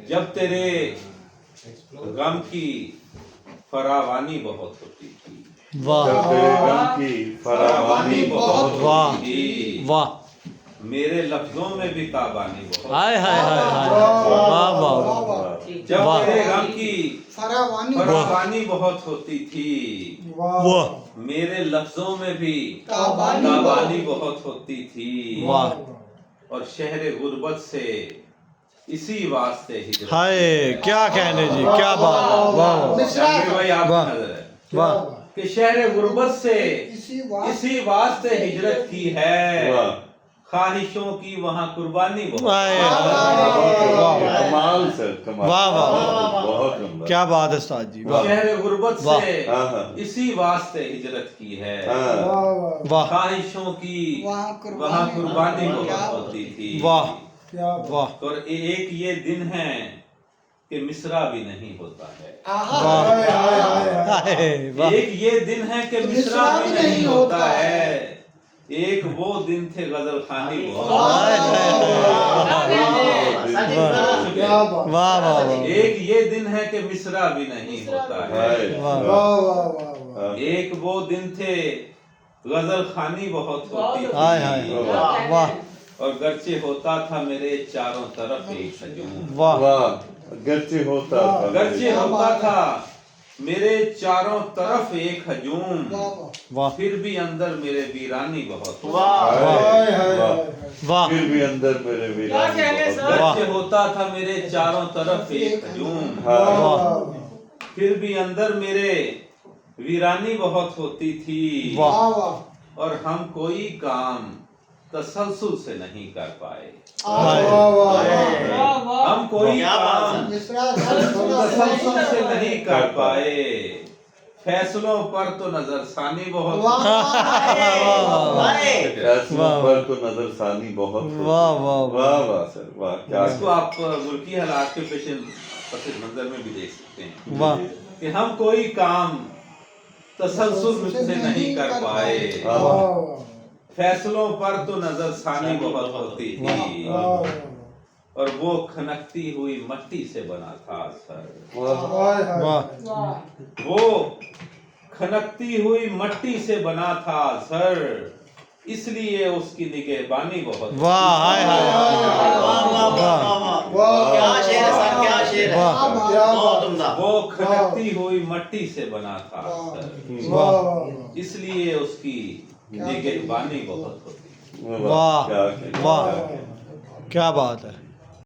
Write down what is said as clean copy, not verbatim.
جب تیرے غم کی فراوانی بہت ہوتی تھی، واہ جب تیرے غم کی فراوانی بہت واہ ہوتی تھی، واہ میرے لفظوں میں بھی تابانی بہت ہائے ہائے ہائے ہائے واہ واہ جب واہ تیرے غم کی فراوانی فراوانی بہت ہوتی تھی، واہ میرے لفظوں میں بھی تابانی تابانی بہت ہوتی تھی، واہ اور شہر غربت سے اسی واسطے ہجرت ہائے کیا کہنے جی کیا بات ہے واہ جہانگیر بھائی آپ کی واہ نظر ہے واہ کہ شہر غربت سے اسی اسی واسطے ہجرت کی ہے، واہ خواہشوں کی وہاں قربانی بہت ہائے واہ واہ کمال سر کمال واہ واہ بہت عمدہ کیا بات ہے استاد جی واہ شہر غربت واہ سے ہاں ہاں اسی واسطے ہجرت کی ہے، ہاں واہ خواہشوں کی وہاں وہاں قربانی کیا بہت ہوتی تھی، واہ واہ اور ایک یہ دن ہے کہ مصرع بھی نہیں ہوتا ہے، واہ ہائے واہ ایک یہ دن ہے کہ مصرع بھی نہیں ہوتا ہے، ایک وہ دن تھے غزل خانی بہت ہائے ہائے واہ واہ واہ ایک یہ دن ہے کہ مصرع بھی نہیں ہوتا ہے، واہ ایک وہ دن تھے غزل خانی بہت ہوتی ہائے ہائے تھی، واہ اور گرچہ ہوتا تھا میرے چاروں طرف ایک ہجوم، واہ واہ گرچہ ہوتا تھا گرچہ ہوتا تھا میرے چاروں طرف ایک ہجوم، واہ پھر بھی اندر میرے ویرانی بہت واہ پھر بھی اندر میرے ویرانی بہت گرچہ ہوتا تھا میرے چاروں طرف ایک ہجوم، واہ پھر بھی اندر میرے ویرانی بہت ہوتی تھی، واہ اور ہم کوئی کام تسلسل سے نہیں کر پائے، ہم کوئی کام تسلسل سے نہیں کر پائے، فیصلوں پر تو نظر ثانی بہت فیصلوں پر تو نظر ثانی بہت ہوتی ہے۔ واہ واہ واہ واہ سر واہ کیا اس کو آپ ملکی حالات کے پس منظر میں بھی دیکھ سکتے ہیں واہ کہ ہم کوئی کام تسلسل سے نہیں کر پائے، فیصلوں پر تو نظر ثانی بہت ہوتی تھی، اور وہ کھنکتی ہوئی مٹی سے بنا تھا سر، واہ وہ کھنکتی ہوئی مٹی سے بنا تھا سر، اس لیے اس کی نگہبانی بہت واہ ہائے ہائے وہ کھنکتی ہوئی مٹی سے بنا تھا سر، اس لیے اس کی نگہبانی بہت ہوتی واہ واہ کیا واہ کیا بات ہے